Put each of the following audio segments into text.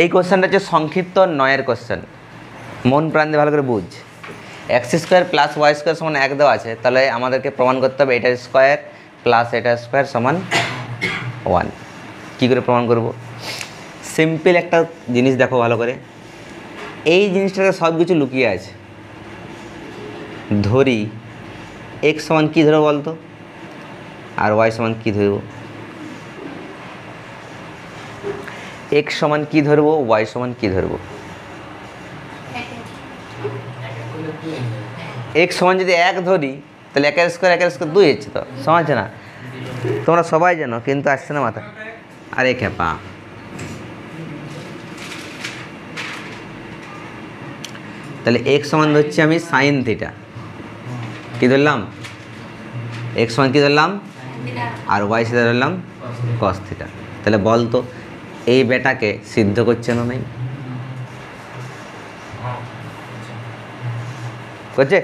এই কোশ্চেনটা হচ্ছে সংক্ষিপ্ত 9-এর কোশ্চেন, মন প্রাণ দিয়ে ভালো করে বুঝ। X square plus y square সমান 1 দেওয়া আছে, তাহলে আমাদেরকে প্রমাণ করতে হবে এটার স্কোয়ার প্লাস এটার স্কোয়ার সমান 1। কী করে প্রমাণ করব? সিম্পল একটা জিনিস দেখো ভালো করে, এই জিনিসটাতে সব কিছু লুকিয়ে আছে। ধরি এক্স সমান কী ধরো বলতো, আর ওয়াই সমান কী ধরব? এক্স সমান কী ধরবো, ওয়াই সমান কী ধরবো? এক্স সমান যদি 1 ধরি তাহলে 1 স্কোয়ার 2 হচ্ছে, তো সমাজ না? তোমরা সবাই জানো কিন্তু আসছে না মাথা। আরে খেপা, তাহলে এক্স সমান ধরছি আমি সাইন থিটা, কী ধরলাম? এক্স সমান কী ধরলাম, আর ওয়াই সেটা ধরলাম কস থিটা। তাহলে বল তো এই বেটাকে সিদ্ধ করছে না? নাই করছে।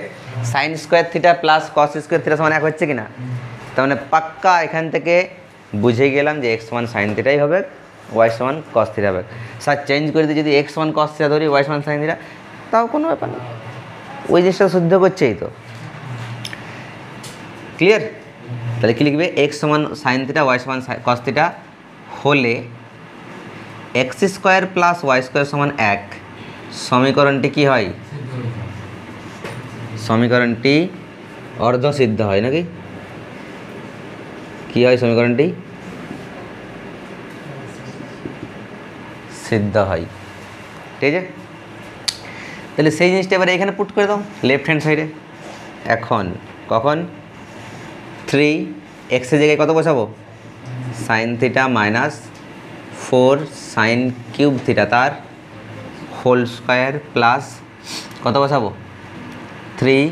Sign square theta plus cos square theta সমান 1 হচ্ছে কি না? তার মানে পাক্কা এখান থেকে বুঝে গেলাম যে এক্স সমান সাইন থিটাই হবে, ওয়াই সমান কস থিটা হবে। স্যার চেঞ্জ করে দিয়ে যদি এক্স সমান কস থিটা ধরি, ওয়াই সমান সাইন থিটা, তাও কোনো ব্যাপার না, ওই জিনিসটা শুদ্ধ করছেই তো। ক্লিয়ার? তাহলে কী লিখবে? এক্স সমান সাইন থিটা, ওয়াই সমান কস থিটা হলে x square plus y square সমান 1, সমীকরণটি কী হয়? সমীকরণটি অর্ধসিদ্ধ হয় নাকি? কী হয় সমীকরণটি? সিদ্ধ হয়। ঠিক আছে, তাহলে সেই জিনিসটা এবারে এখানে পুট করে দাও লেফট হ্যান্ড সাইডে। এখন কখন 3 এক্সের জায়গায় কত বসাবো? Sine theta minus 4 sine cube theta তার হোল স্কোয়ার প্লাস কত বসাবো? 3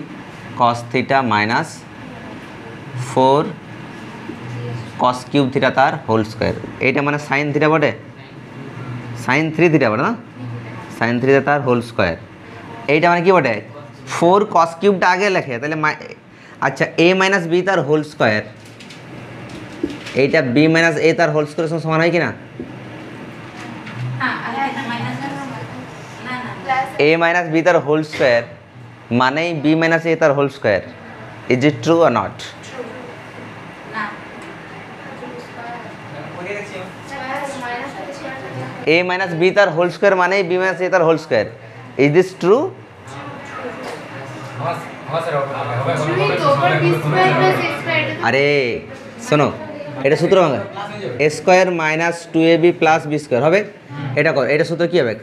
cos theta minus 4 cos cube theta তার হোল স্কোয়ার। এইটা মানে সাইন থিটা বটে, সাইন 3 থিটা বটে না, সাইন 3 তার হোল স্কোয়ার। এইটা মানে কি বটে? 4 কস কিউবটা আগে লেখে, তাহলে আচ্ছা এ মাইনাস বি তার হোল স্কোয়ার, এইটা বি মাইনাস এ তার হোল স্কোয়ার সমান হয় কি না? এ মাইনাস বি তার হোল স্কোয়ার মানেই বি মাইনাস এ তার whole square. Is it true or not? A minus B তার হোল স্কোয়ার মানেই বি মাইনাস এ তার whole square. Is this true? আরে শোনো, এটা সূত্র ভাঙা, A square minus 2ab plus B square হবে। এটা কর, এটা সূত্র কী হবে?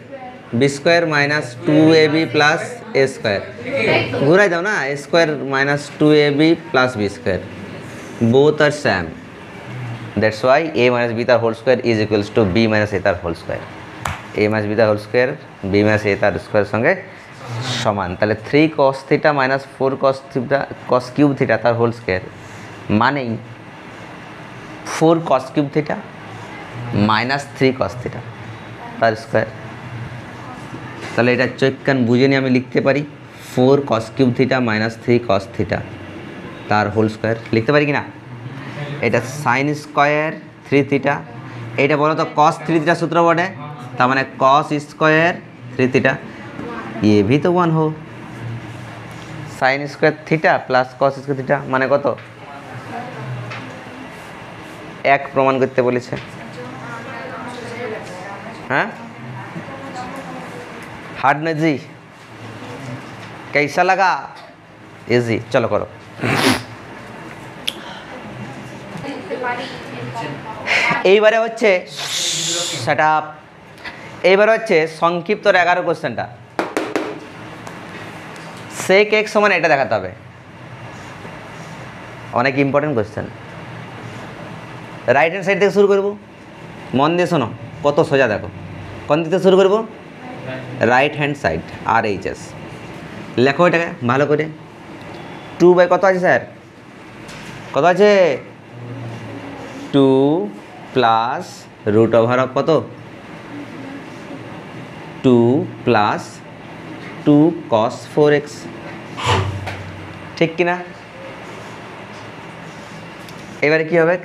B square minus 2ab plus A square. ঘুরাই দাও না, A square minus 2ab plus B square, both আর same. That's why A minus B তার whole square is equals to B minus A তার whole square. A minus B তার whole square B minus A তার স্কোয়ারের সঙ্গে সমান। তাহলে 3 cos theta minus 4 cos theta cos cube theta তার whole square মানেই 4 cos cube theta minus 3 cos theta তার স্কোয়ার। তাহলে এটা চোখ কান বুঝে নিয়ে আমি লিখতে পারি 4 cos cube theta minus 3 cos theta তার হোল স্কোয়ার লিখতে পারি কি না? এটা সাইন স্কোয়ার 3 থিটা, এইটা বলো তো কস 3 থিটা সূত্র বটে, তার মানে কস স্কোয়ার 3 থিটা, ये भी तो 1 हो। Sine square theta plus cos square theta মানে কত? 1 প্রমাণ করতে বলেছে। हाँ हार्ड नहीं जी, कैसा लगा? इजी, चलो करो। এইবারে হচ্ছে সেটআপ, এইবারে হচ্ছে সংক্ষিপ্ত 11 কোশ্চেনটা। সেক এক্স সমান এটা দেখাতে হবে, অনেক important question. Right hand side থেকে শুরু করব, মন দিয়ে শোনো কত সোজা দেখো। কোন দিক থেকে শুরু করব? রাইট হ্যান্ড সাইড, আর এইচ এস লেখো এটাকে ভালো করে। 2 বাই কত আছে স্যার? কত আছে? 2 প্লাস রুট ওভার অফ কত? 2 প্লাস 2 cos 4x, ঠিক কিনা? এবারে কি হবে?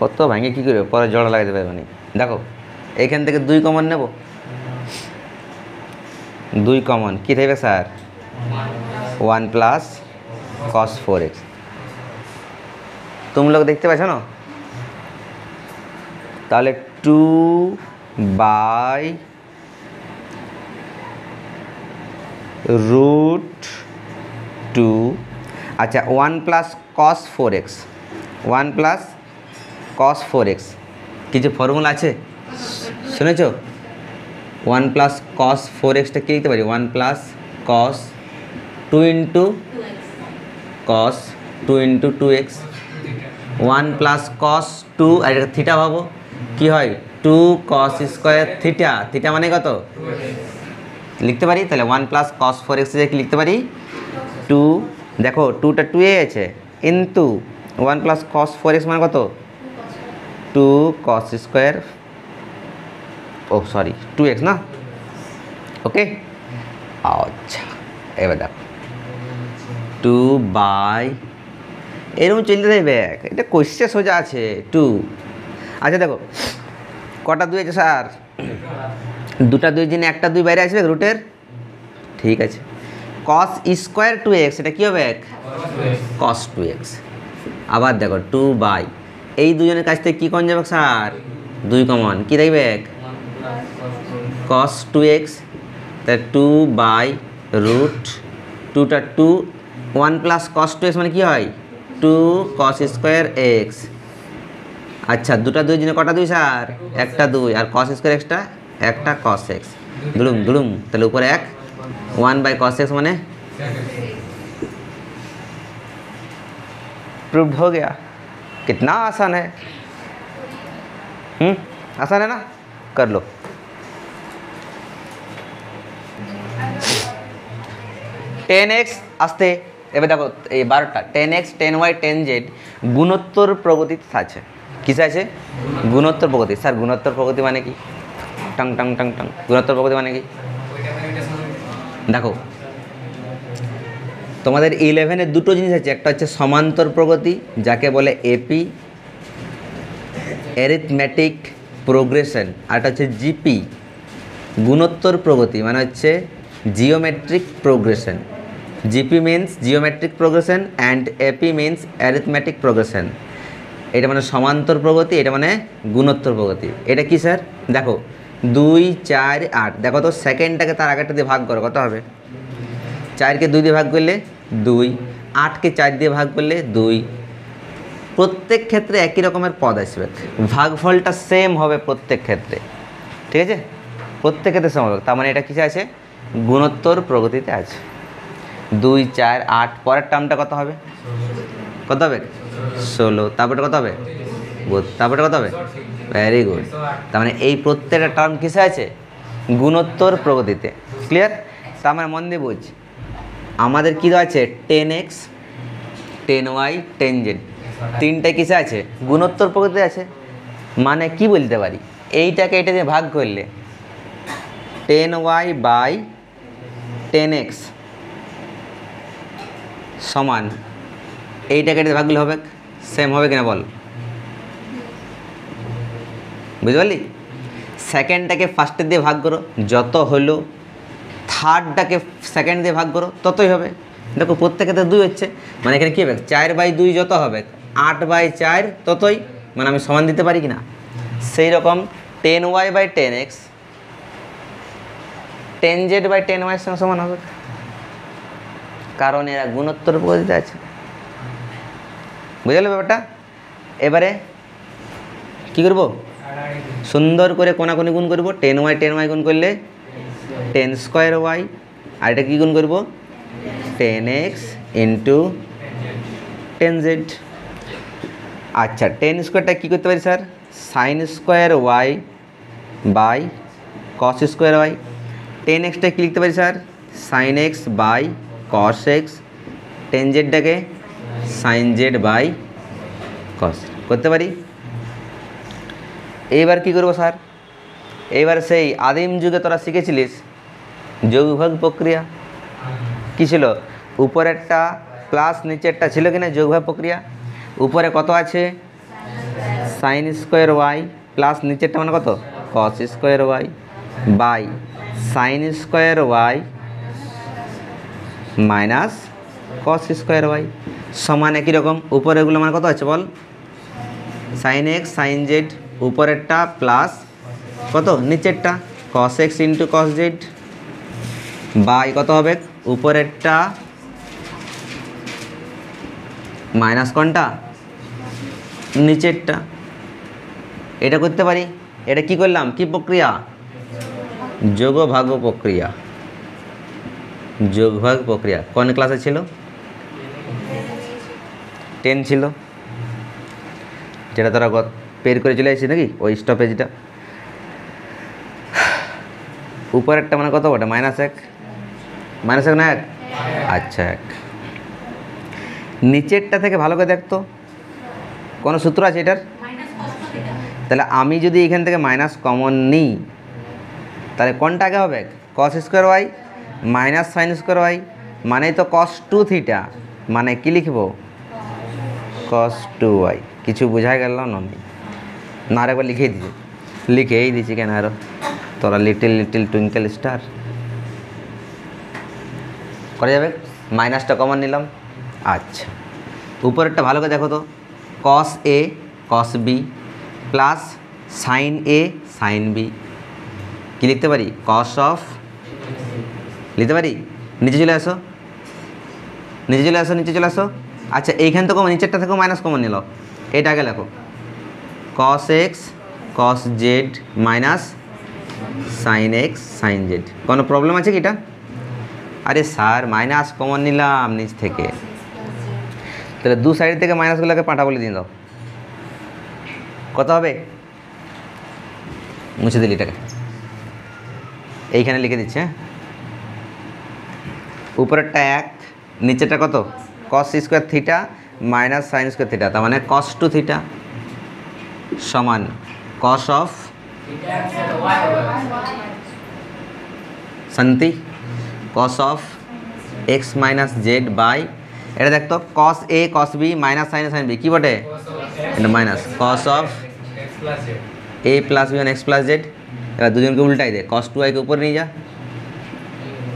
কত ভাঙে কী করবে, পরে জড়া লাগাতে পারবে না। দেখো এইখান থেকে 2 কমন নেব, 2 কমন কী থাকবে স্যার, 1 প্লাস cos 4x। তুমি লোক দেখতে পাচ্ছ না, তাহলে 2/√2, আচ্ছা 1 plus cos 4x, 1 plus cos 4x, কিছু ফর্মুলা আছে শুনেছ? 1 প্লাস cos 4xটা কী লিখতে পারি, 1 plus cos 2 into cos 2 into 2x, 1 plus cos 2, আর এটা থিটা ভাবো কী হয়, 2 cos স্কোয়ার থিটা, থিটা মানে কত লিখতে পারি, তাহলে 1 প্লাস cos 4x কি লিখতে পারি, 2, দেখো 2টা 2 এ আছে, ইন্টু 1 প্লাস cos 4x মানে কত, 2 cos স্কোয়ার, ও সরি 2x না, ওকে। আচ্ছা এবার দেখো 2 বাই, এরকম চলতে থাকবে, এটা কোশ্চেন সোজা আছে 2। আচ্ছা দেখো কটা 2 আছে স্যার, 2টা 2 জিনে একটা 2 বাইরে আসবে রুটের, ঠিক আছে। cos স্কোয়ার 2x এটা কী হবে, cos 2x। আবার দেখো 2 বাই, এই দুজনের কাছ থেকে কী কমন যাবে স্যার, 2 কমন, কী দেখবে cos 2x, তাই 2/√2টা 2, 1 প্লাস cos 2x মানে কী হয়, 2 cos স্কোয়ার x। আচ্ছা 2টা 2 জিনে কটা 2 স্যার, একটা 2, আর cos স্কোয়ার এক্সটা একটা cos x, দুলুম দুলুম, তাহলে উপরে 1, 1/cos x মানে प्रूव्ड हो गया। कितना आसान है, आसान है ना, कर लो। टेन एक्स আসতে এবার দেখো এই 12টা 10x 10y 10z গুণোত্তর প্রগতিতে আছে, কিসে আছে, গুণোত্তর প্রগতি। স্যার গুণোত্তর প্রগতি মানে কি, টং টং টং টং, গুণোত্তর প্রগতি মানে কি, দেখো তোমাদের 11-এ দুটো জিনিস আছে, একটা হচ্ছে সমান্তর প্রগতি যাকে বলে এপি অ্যারিথমেটিক প্রোগ্রেশন, আর একটা হচ্ছে জিপি গুণোত্তর প্রগতি মানে হচ্ছে geometric progression. GP means geometric progression and AP means arithmetic progression. এটা মানে সমান্তর প্রগতি, এটা মানে গুণোত্তর প্রগতি। এটা কি স্যার, দেখো 2, 4, 8, দেখো তো সেকেন্ডটাকে তার আগেরটা দিয়ে ভাগ করো, কত হবে, 4কে 2 দিয়ে ভাগ করলে 2, 8কে 4 দিয়ে ভাগ করলে 2, প্রত্যেক ক্ষেত্রে একই রকমের পদ আসবে, ভাগফলটা সেম হবে প্রত্যেক ক্ষেত্রে, ঠিক আছে, প্রত্যেক ক্ষেত্রে সেম হবে। তার মানে এটা কিসে আছে, গুণোত্তর প্রগতিতে আছে। 2, 4, 8, পরের টার্মটা কত হবে, কত হবে 16, তারপরে কত হবে, তারপরে কত হবে, ভেরি গুড। তার মানে এই প্রত্যেকটা টার্ম কিসে আছে, গুণোত্তর প্রগতিতে, ক্লিয়ার। তার মানে মন দিয়ে বুঝ, আমাদের কী আছে 10x 10y 10z তিনটায় কিসে আছে, গুণোত্তর প্রগতিতে আছে। মানে কি বলতে পারি, এইটাকে এটা দিয়ে ভাগ করলে 10y/10x সমান, এইটাকে এটা ভাগ করলে হবে সেম হবে কিনা বল, বুঝতে পারলি। সেকেন্ডটাকে ফার্স্টের দিয়ে ভাগ করো যত হলো, থার্ডটাকে সেকেন্ড দিয়ে ভাগ করো ততই হবে। দেখো প্রত্যেকে তো 2 হচ্ছে, মানে এখানে কী হবে 4/2 যত হবে 8/4 ততই, মানে আমি সমান দিতে পারি কি না। সেই রকম 10y/10x 10z/10y সঙ্গে সমান হবে, কারণ এরা গুণোত্তর প্রগতিতে আছে, বুঝলে ব্যাপারটা। এবারে কি করব, সুন্দর করে কোনাকুনি গুণ করব, 10y 10y গুণ করলে 10² y, আর এটা কী গুণ করব 10x ইন্টু 10z। আচ্ছা 10 স্কোয়ারটা কী করতে পারি স্যার, sin² y/cos² y। 10xটা কী লিখতে পারি sir, sin x/cos x, 10zটাকে sin z/cos করতে পারি। এইবার কি করব স্যার, এইবার সেই আদিম যুগে তোরা শিখেছিলিস যোগবিভাগ প্রক্রিয়া, কী ছিল, উপরেরটা প্লাস নিচেরটা ছিল কিনা যোগবিভাগ প্রক্রিয়া। উপরে কত আছে সাইন স্কোয়ার ওয়াই প্লাস নিচেরটা মানে কত cos square Y by sine square Y minus cos square Y সমান একই রকম। উপরেগুলো মানে কত আছে বল, সাইন এক্স সাইন জেড উপরেরটা প্লাস কত নিচেরটা cos X into cos Z by কত হবে উপরেরটা মাইনাস কোনটা নিচেরটা। এটা করতে পারি। এটা কি করলাম, কি প্রক্রিয়া, যোগ ভাগ প্রক্রিয়া। যোগ ভাগ প্রক্রিয়া কোন ক্লাসে ছিল, 10 ছিল, যেটা তারা বের করে চলে আসছি নাকি ওই স্টপেজটা। উপরেরটা মানে কত ওটা মাইনাস এক না এক, আচ্ছা এক। নিচেরটা থেকে ভালো করে দেখতো কোনো সূত্র আছে এটার, তাহলে আমি যদি এখান থেকে মাইনাস কমন নিই তাহলে কোনটা আগে হবে, cos square Y minus sine square y মানে তো কস 2 থিটা, মানে কি লিখব কস 2 ওয়াই। কিছু বোঝা গেল না, না আরেকবার লিখেই দিচ্ছি কেন আরো, তোরা লিটিল লিটিল টুইঙ্কেল স্টার করা যাবে। মাইনাসটা কমন নিলাম। আচ্ছা উপরেরটা ভালো করে দেখো তো, কস A cos B plus sign A sign B, কী লিখতে পারি কস অফ, লিখতে পারি। নিচে চলে আসো, নিচে চলে আসো। আচ্ছা এইখান থেকে নিচেরটা থেকেও মাইনাস কমন নিল, এটা আগে লেখো cos X cos Z minus sine X sine Z. কোনো প্রবলেম আছে কি এটা? আরে স্যার মাইনাস কমন নিলাম নিচ থেকে, তাহলে দু সাইড থেকে মাইনাসগুলোকে পাঁটা বলে দিয়ে দাও, কত হবে, মুছে দিলি এটাকে, এইখানে লিখে দিচ্ছে। হ্যাঁ উপরেরটা এক, নিচেরটা কত cos square theta minus sine square theta, তার মানে কস 2 থিটা সমান কস অফ শান্তি cos of X minus Z by, এটা দেখতো cos A cos B minus sine sine B, কী বটে এটা minus cos of A plus B X plus Z. এবার দুজনকে উল্টাই দে, কস 2 আইকে উপরে নিয়ে যা,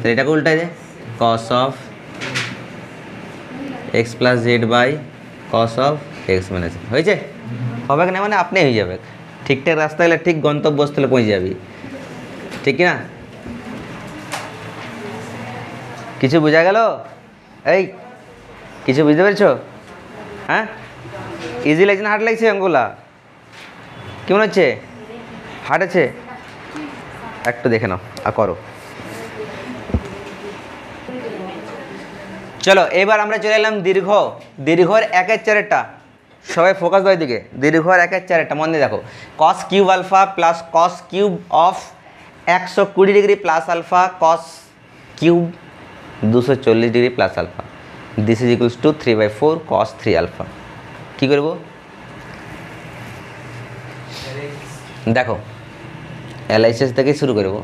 তো এটাকে উল্টাই দে cos of X plus Z by cos of X minus, হয়েছে? হবে না মানে আপনি হয়ে যাবে, ঠিকঠাক রাস্তা গেলে ঠিক গন্তব্যস্থলে পৌঁছে যাবি, ঠিক কি না? কিছু বোঝা গেল? এই কিছু বুঝতে পেরেছো? হ্যাঁ ইজি লাগছে না হার্ড লাগছে? অঙ্কগুলা কেমন হচ্ছে? হার্ড আছে? একটু দেখে নাও আর করো। চলো এবার আমরা চলে এলাম দীর্ঘর 1/4টা, সবাই ফোকাস দাও দিকে। দীর্ঘর 1/4টা মন দিয়ে দেখো, cos cube alpha plus cos cube of 120 degree plus alpha cos cube 240 degree plus alpha, this is equals to 3/4 cos 3 alpha. কী করবো দেখো, এলআইসিএস থেকে শুরু করব।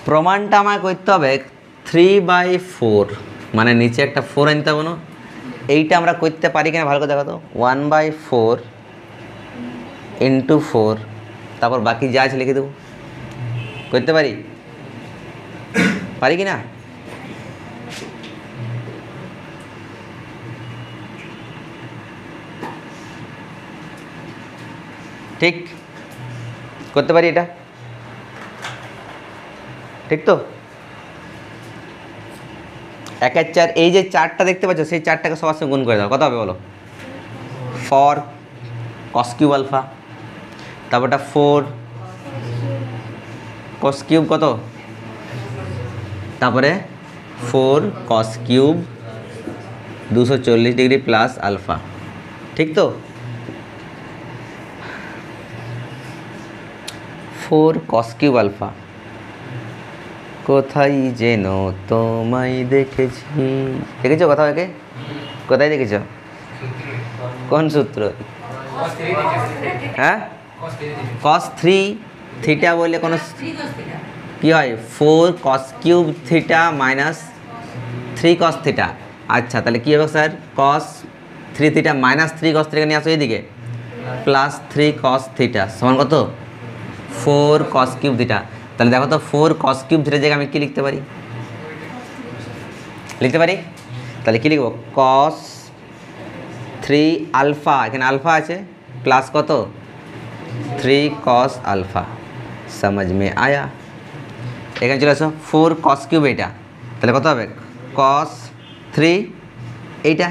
প্রমাণটা আমায় করতে হবে 3/4, মানে নিচে একটা 4 আনতে হবে না? এইটা আমরা করতে পারি কিনা ভালো করে দেখো তো, 1/4 ইন্টু 4, তারপর বাকি যা আছে লিখে দেবো, করতে পারি কি না? ঠিক করতে পারি এটা, ঠিক তো? 1/4, এই যে 4টা দেখতে পাচ্ছ সেই 4টাকে সবার সঙ্গে গুণ করে দাও, কত হবে বলো? 4 কস কিউব আলফা, তারপরটা 4 কস কিউব কত, তারপরে 4 cos cube 240 degree plus alpha, ঠিক তো? 4 কস কিউব আলফা, কোথায় যেন তোমায় দেখেছো কোথাও একে? কোথায় দেখেছো? কোন সূত্র? হ্যাঁ কস 3 থিটা বললে কোনো কী হয়? 4 cos cube theta minus 3 cos theta. আচ্ছা তাহলে কী হবে স্যার? কস 3 থিটা মাইনাস 3 কস থিটা নিয়ে আসো এইদিকে, প্লাস 3 cos থিটা সমান কত 4 cos কিউব থিটা। তাহলে দেখো তো 4 cos কিউব থিটার জায়গায় আমি কি লিখতে পারি তাহলে কি লিখব cos 3 আলফা, এখানে আলফা আছে প্লাস কত 3 cos আলফা। समझ में आया? এখানে চলে আসো 4 cos কিউব এটা, তাহলে কত হবে cos 3 এইটা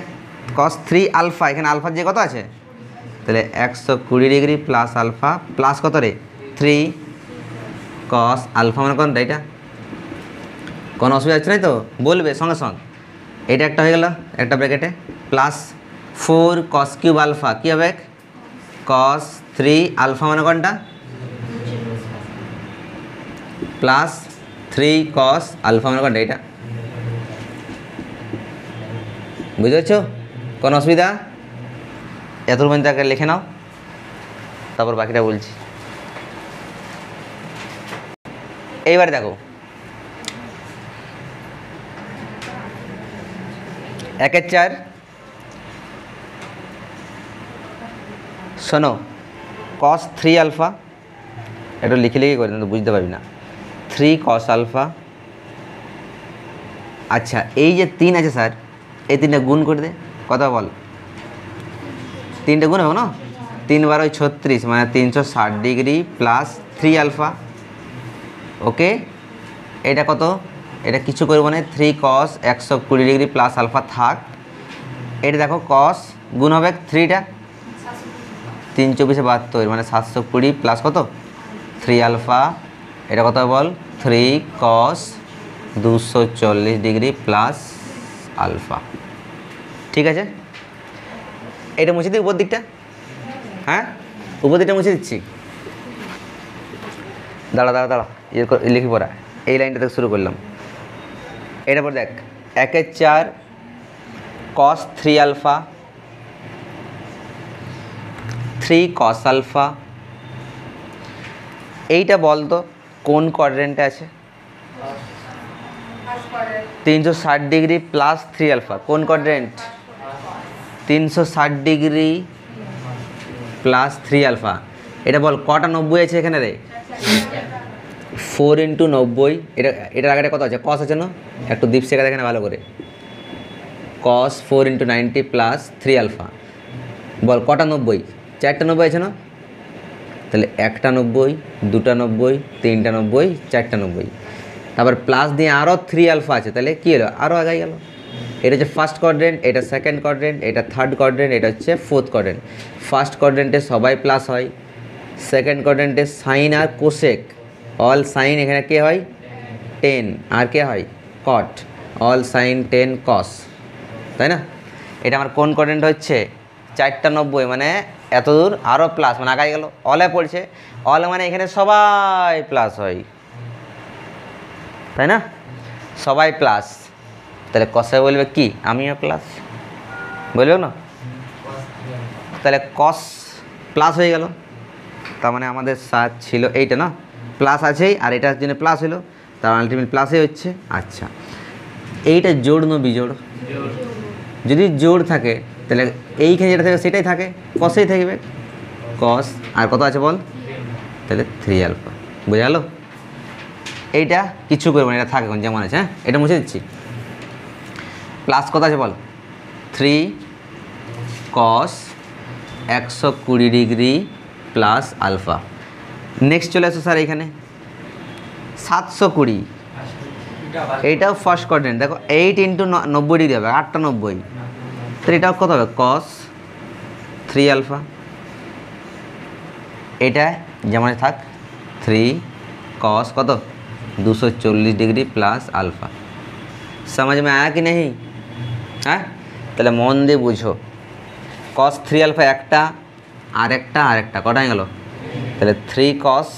cos 3 আলফা, এখানে আলফার যে কত আছে তাহলে 120 ডিগ্রি প্লাস আলফা প্লাস কত রে 3 cos আলফা মানে কোনটা এটা, কোনো অসুবিধা হচ্ছে না তো বলবে সঙ্গে সঙ্গে। এটা একটা হয়ে গেল একটা ব্র্যাকেটে প্লাস 4 cos কিউব আলফা কী হবে cos 3 আলফা মানে কোনটা প্লাস 3 cos আলফা মানে কোনটা এটা, বুঝতে পারছো কোনো অসুবিধা? এতটুকু পর্যন্ত আগে লিখে নাও, তারপর বাকিটা বলছি। এইবারে দেখো 1/4 শোনো cos 3 আলফা, এটা লিখে করে তো বুঝতে পারবি না 3 cos আলফা। আচ্ছা এই যে 3 আছে স্যার, এই 3টা গুণ করে দে কত বল, 3টা গুণ হবে না 3 বার 36 মানে 360 ডিগ্রি প্লাস 3 আলফা। ওকে এটা কত, এটা কিছু করবো না 3 cos 120 ডিগ্রি প্লাস আলফা থাক। এটা দেখো cos গুণ হবে 3টা 3 24 72 মানে 720 প্লাস কত 3 আলফা, এটা কত বল 3 cos 240 ডিগ্রি প্লাস আলফা। ঠিক আছে এটা মুছে দিই উপর দিকটা, হ্যাঁ উপর দিকটা মুছে দিচ্ছি, দাঁড়া লিখি পড়া এই লাইনটা থেকে শুরু করলাম। এটা পর দেখ 1/4 cos 3 আলফা 3 cos আলফা, এইটা বলতো কোন কোয়াড্রেন্টে আছে 360 ডিগ্রি প্লাস 3 আলফা, কোন কোয়াড্রেন্ট 360 ডিগ্রি প্লাস 3 আলফা। এটা বল কটা 90 আছে এখানে রে 4 × 90, এটার আগে কত আছে cos আছে না, একটু দীপ শেখা দেখেন ভালো করে cos 4 × 90 প্লাস 3 আলফা, বল কটা 90 4টা 90 আছে না, তাহলে 1টা 90 2টা 90 3টা 90 4টা 90, তারপর প্লাস দিয়ে আরও 3 আলফা আছে, তাহলে কী হলো আরও আগাই গেল। এটা হচ্ছে ফার্স্ট কোয়াড্রেন্ট, এটা সেকেন্ড কোয়াড্রেন্ট, এটা থার্ড কোয়াড্রেন্ট, এটা হচ্ছে ফোর্থ কোয়াড্রেন্ট। ফার্স্ট কোয়াড্রেন্টে সবাই প্লাস হয়, সেকেন্ড কোয়াড্রেন্টে সাইন আর কোসেক অল সাইন এখানে কে হয় 10 আর কে হয় কট অল সাইন 10 কস, তাই না? এটা আমার কোন কোয়াড্রেন্ট হচ্ছে 4টা 90 মানে এত দূর আরও প্লাস মানে আগাই গেল, অলে পড়ছে অল মানে এখানে সবাই প্লাস হয়, তাই না সবাই প্লাস, তাহলে কসে বলবে কি আমিও প্লাস বলবে না, তাহলে কস প্লাস হয়ে গেল, তার মানে আমাদের সাথ ছিল এইটা না প্লাস আছেই আর এটার জন্য প্লাস হলো, তার আলটিমেট প্লাসই হচ্ছে। আচ্ছা এইটা জোড় না বিজোড়, যদি জোড় থাকে তাহলে এইখানে যেটা থাকবে সেটাই থাকে কসেই থাকবে কস, আর কত আছে বল তাহলে 3 আলফা, বোঝা গেল? এইটা কিছু করবো না, এটা থাকে যেমন আছে, হ্যাঁ এটা মুছে দিচ্ছি। প্লাস কত আছে বল 3 cos 120 degree plus alpha. Next চলে আসো স্যার এখানে 720, এইটাও ফার্স্ট কোয়াড্রেন্ট, দেখো 8 × 90 ডিগ্রি হবে 8টা 90, তো এটাও কত হবে cos 3 আলফা, এটা যেমন থাক 3 cos কত 240 ডিগ্রি প্লাস আলফা। समझ में आया कि नहीं? হ্যাঁ তাহলে মন দিয়ে বুঝো cos 3 আলফা একটা আর একটা কটা হয়ে গেল, তাহলে 3 cos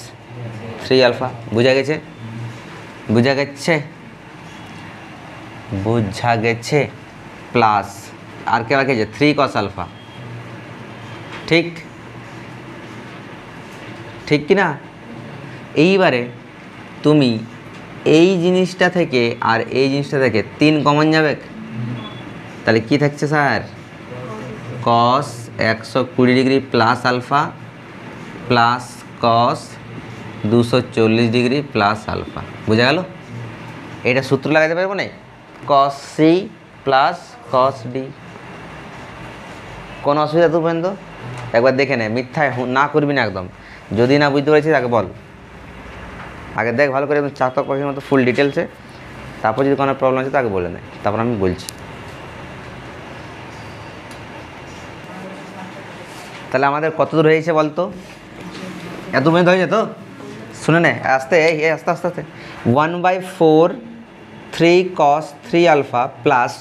3 আলফা, বোঝা গেছে প্লাস আর কে বাকি আছে 3 cos আলফা, ঠিক কি না? এইবারে তুমি এই জিনিসটা থেকে আর এই জিনিসটা থেকে 3 কমন যাবে, তাহলে কি থাকছে sir cos 120 degree plus alpha plus cos 240 degree plus alpha. বোঝা গেল? এটা সূত্র লাগাতে পারবো না, cos C plus cos D. কোনো অসুবিধা তো পর্যন্ত? একবার দেখে নে, মিথ্যায় না করবি না একদম। যদি না বুঝতে পেরেছিস আগে বল, আগে দেখ ভালো করে, চাতক পাখির মতো ফুল ডিটেলসে, তারপর যদি কোনো প্রবলেম আছে তাকে বলে নেয়, তারপর আমি বলছি। তাহলে আমাদের কত দূর হয়েছে বলতো? এত পর্যন্ত হয়েছে তো? শুনে নে আস্তে, আস্তে আস্তে আস্তে। 1/4 3 cos 3 alpha plus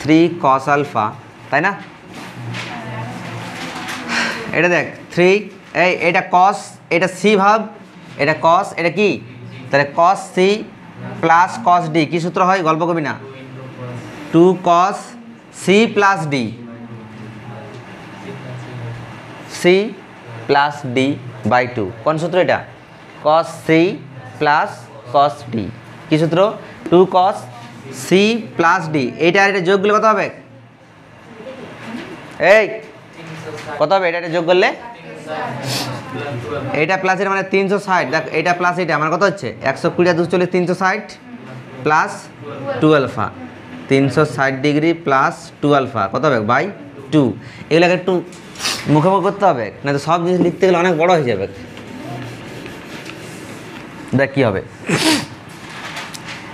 3 cos alpha, তাই না? এটা দেখ 3, এটা কস, এটা সি ভাব, এটা কস, এটা কি? তাহলে cos C plus cos D, কী সূত্র হয়? গল্প করবি না, 2 cos C plus D, C plus D by 2। কোন সূত্র এটা? Cos C plus cos D. কী সূত্র? 2 cos সি প্লাস ডি। এইটা আর এটা যোগ করলে কত হবে? এই কত হবে? এটা যোগ করলে এইটা প্লাস এটা মানে 360। দেখ এইটা প্লাস এইটা আমার কত হচ্ছে? 120 আর 240 360 plus 2 alpha, 360 degree plus 2 alpha কত হবে? বাই 2। এগুলোকে একটু মুখে মুখে করতে হবে, না তো সব জিনিস লিখতে গেলে অনেক বড় হয়ে যাবে। দেখ কী হবে,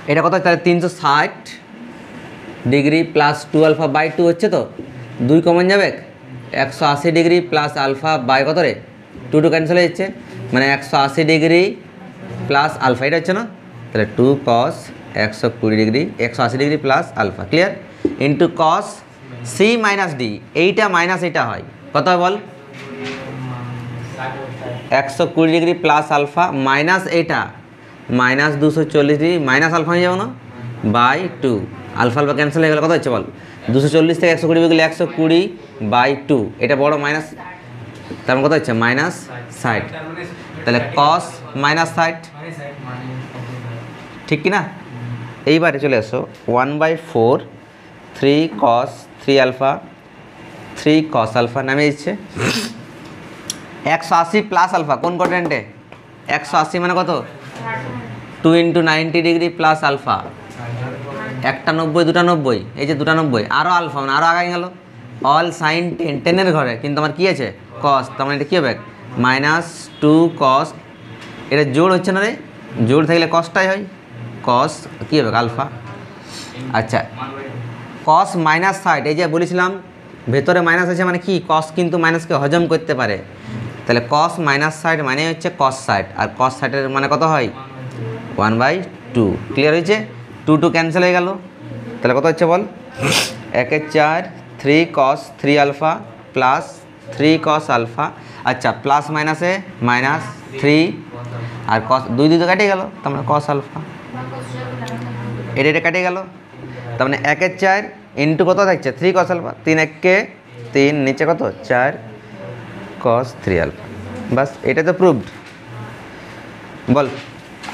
এটা কত? তাহলে 360 ডিগ্রি প্লাস 2 আলফা বাই 2 হচ্ছে তো, 2 কমন যাবে, 180 ডিগ্রি প্লাস আলফা বাই কত রে? 2 ক্যান্সেল হয়ে যাচ্ছে, মানে 180 ডিগ্রি প্লাস আলফা, এটা হচ্ছে না? তাহলে 2 cos 120 degree 180 degree plus alpha, clear, into cos C minus D. এইটা মাইনাস এইটা হয় কত হয় বল? 120 ডিগ্রি প্লাস আলফা মাইনাস এইটা মাইনাস 240 ডিগ্রি মাইনাস আলফা হয়ে যাবো না, বাই 2। আলফা আলফা ক্যান্সেল হয়ে গেলে কত হচ্ছে বল? 240 থেকে 120 গেলে 120 বাই 2, এটা বড় মাইনাস, তার মানে কত হচ্ছে? মাইনাস 60। তাহলে কস মাইনাস 60, ঠিক কি না? এইবারে চলে আসো 1/4 3 cos 3 আলফা 3 cos আলফা নামে দিচ্ছে 180 প্লাস আলফা। কোন কোয়াড্রেন্টে? 180 মানে কত? 2 × 90 ডিগ্রি প্লাস আলফা, একটা 90 দুটা 90, এই যে দুটা 90 আরও আলফা মানে আরও আগাই গেল, অল সাইন 10 10-এর ঘরে, কিন্তু আমার কী আছে? কস, তার মানে এটা কী হবে? মাইনাস 2 cos, এটা জোড় হচ্ছে না রে, জোড় থাকলে কসটাই হয়, কস কী হবে? আলফা। আচ্ছা, কস মাইনাস 60, এই যে বলেছিলাম ভেতরে মাইনাস আছে মানে কি? কস কিন্তু মাইনাসকে হজম করতে পারে, তাহলে কস মাইনাস 60 মানে হচ্ছে কস 60, আর কস 60-এর মানে কত হয়? 1/2। ক্লিয়ার হয়েছে? 2 ক্যান্সেল হয়ে গেল, তাহলে কত হচ্ছে বল? 1/4 3 cos 3 alpha plus 3 cos alpha. আচ্ছা, প্লাস মাইনাসে মাইনাস 3, আর কস 2 তো কেটে গেল, তার মানে কস আলফা, এটা কেটে গেল, তার মানে 1/4 ইন্টু কত থাকছে? 3 cos আলফা, 3 1 3, নিচে কত? 4 cos 3 আলফা। বাস, এটা তো প্রুভড। বল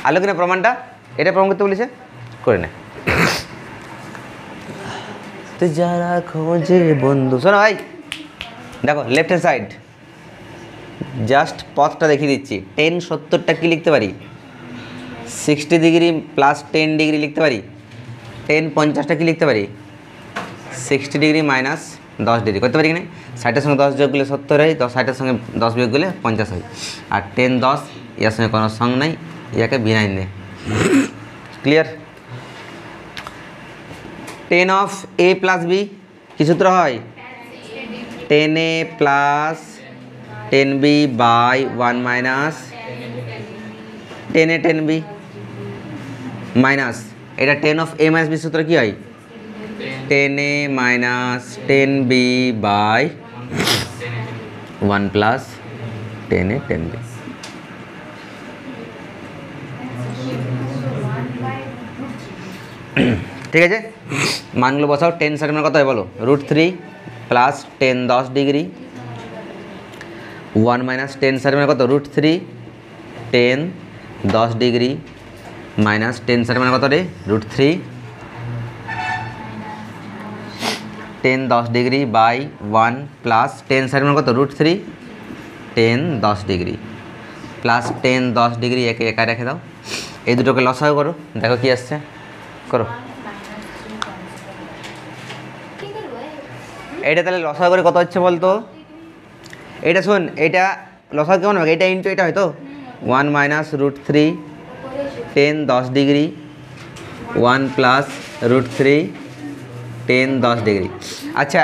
আলোচনা প্রমাণটা, এটা প্রমাণ করতে বলেছে, করে নে। তো যারা খোঁজে বন্ধু, শোনো ভাই, দেখো লেফট হ্যান্ড সাইড, জাস্ট পথটা দেখিয়ে দিচ্ছি। 10 70টা কী লিখতে পারি? 60 ডিগ্রি প্লাস 10 ডিগ্রি লিখতে পারি। 10 50টা কী লিখতে পারি? 60 ডিগ্রি মাইনাস 10 ডিগ্রি করতে পারি কি না? 60-এর সঙ্গে 10 যোগ করলে 70 হয়, 60-এর সঙ্গে 10 বিয়োগ করলে 50 হয়, আর 10 10 ইয়ার সঙ্গে কোনো সঙ্গ নাই, ইয়াকে বিনাই নে। Clear? 10 of a plus b কী সূত্র হয়? 10a plus 10b by 1 minus 10a 10b minus, এটা 10 অফ a মাইনাস b সূত্র কী হয়? 10a minus 10b by 1 plus 10a 10b। ঠিক আছে, মানগুলো বসাও। 10 60 মানে কত হয় বলো? √3 প্লাস 10 10 ডিগ্রি 1 মাইনাস 10 60 মানে কত? √3 10 10 ডিগ্রি মাইনাস 10 60 মানে কত রে? √3 10 10 ডিগ্রি বাই 1 প্লাস 10 সাইড মানে কত √3 10 10 ডিগ্রি প্লাস 10 10 ডিগ্রি একে একা রেখে দাও, এই দুটোকে লসাগু করো, দেখো কি আসছে, করো। এটা তাহলে লসাগু করে কত হচ্ছে বলতো? এটা শোন, এটা লসাগু কেমন হবে, এটা ইন্টু এটা হয়তো 1 মাইনাস √3 10 10 ডিগ্রি 1 প্লাস √3 10 10 ডিগ্রি। আচ্ছা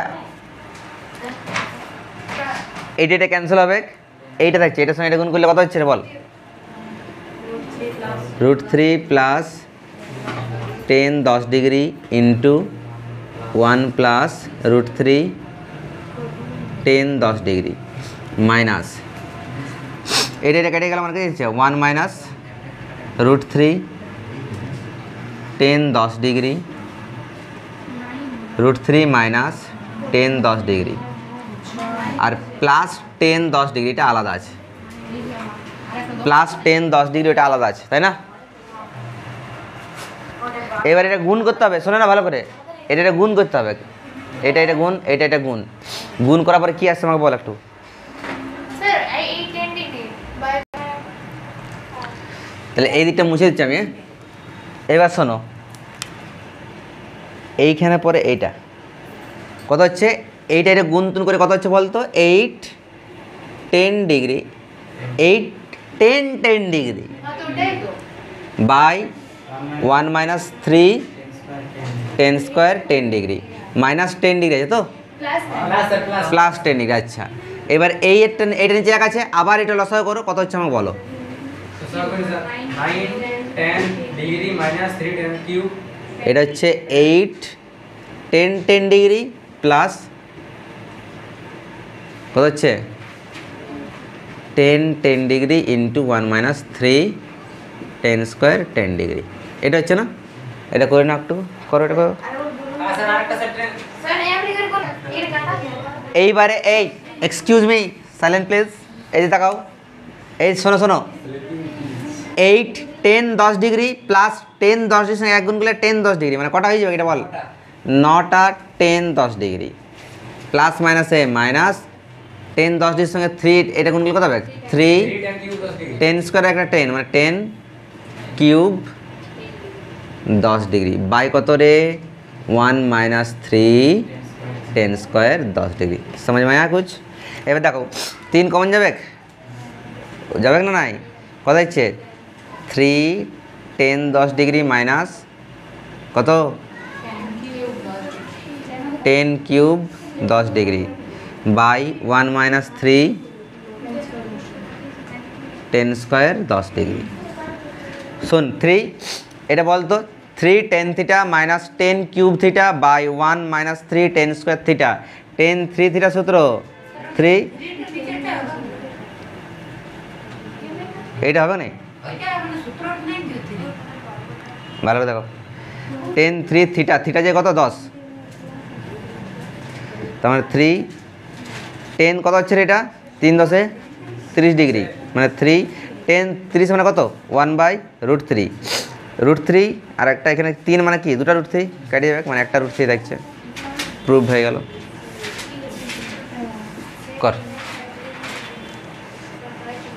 এটা ক্যান্সেল হবে, এইটা থাকছে, এটার সঙ্গে এটা গুণ করলে কত হচ্ছে রে বল? √3 plus 10 10 degree into 1 plus √3 10 10 degree minus এটা কেটে গেল, মানে কি দিচ্ছে 1 মাইনাস √3 10 10 ডিগ্রি √3 মাইনাস 10 10 ডিগ্রি আর প্লাস 10 10 ডিগ্রি, এটা আলাদা আছে, প্লাস 10 10 ডিগ্রি এটা আলাদা আছে, তাই না? এবার এটা গুণ করতে হবে, শোনো না ভালো করে, এটা গুণ করতে হবে, এটা গুণ, এটা গুণ, গুণ করার পরে কি আসছে আমাকে বল একটু। তাহলে এই দিকটা মুছে দিচ্ছি আমি। এবার শোনো, এইখানে পরে এইটা কত হচ্ছে, এইটা এটা গুণ তুন করে কত হচ্ছে বলতো? 8 10 degree 8 10 10 degree by 1 minus 3 10 square 10 degree minus 10 degree আছে তো, প্লাস 10 ডিগ্রি। আচ্ছা এবার এটা নিচে এক আছে, আবার এটা লসাগু করো, কত হচ্ছে আমাকে বলো? এটা হচ্ছে 8 10 10 ডিগ্রি প্লাস কত হচ্ছে 10 10 degree into 1 minus 3 10 square 10 degree, এটা হচ্ছে না? এটা করে না একটু করো, এটা করো। এইবারে এই এক্সকিউজ মি, সাইলেন্ট প্লিজ, এই যে তাকাও, এই শোনো শোনো, 8 10 10 ডিগ্রি প্লাস 10 10 ডিগ্রির সঙ্গে এক গুণ করলে 10 10 ডিগ্রি, মানে কটা হয়ে যাবে এটা বল? 9টা 10 10 ডিগ্রি প্লাস মাইনাসে মাইনাস 10 10 ডিগ্রির সঙ্গে 3, এটা গুণ করলে কত হবে? 3 10 স্কোয়ার একটা 10 মানে 10 কিউব 10 ডিগ্রি বাই কত রে? 1 মাইনাস 3 10 স্কোয়ার 10 ডিগ্রি। समझ में आया कुछ? এবার দেখো 3 কমন যাবে, যাবে না? নাই, কত হচ্ছে 3 10 10 ডিগ্রি মাইনাস কত 10 cube 10 degree by 1 minus 3 10 square 10 degree. শোন 3 এটা বলতো 3 10 theta minus 10 cube theta by 1 minus 3 10 square theta, 10 3 theta সূত্র 3, এইটা হবে না? ভালো করে দেখো, 10 3 থিটা, থিটা যে কত 10, তার মানে 3 10 কত হচ্ছে রে? এটা 3 10 30 ডিগ্রি, মানে 3 10 30 মানে কত 1 বাই √3 আর একটা এখানে 3 মানে কি দুটা √3 কাটিয়ে যাবে, মানে একটা √3 দেখছে, প্রুভ হয়ে গেল। কর।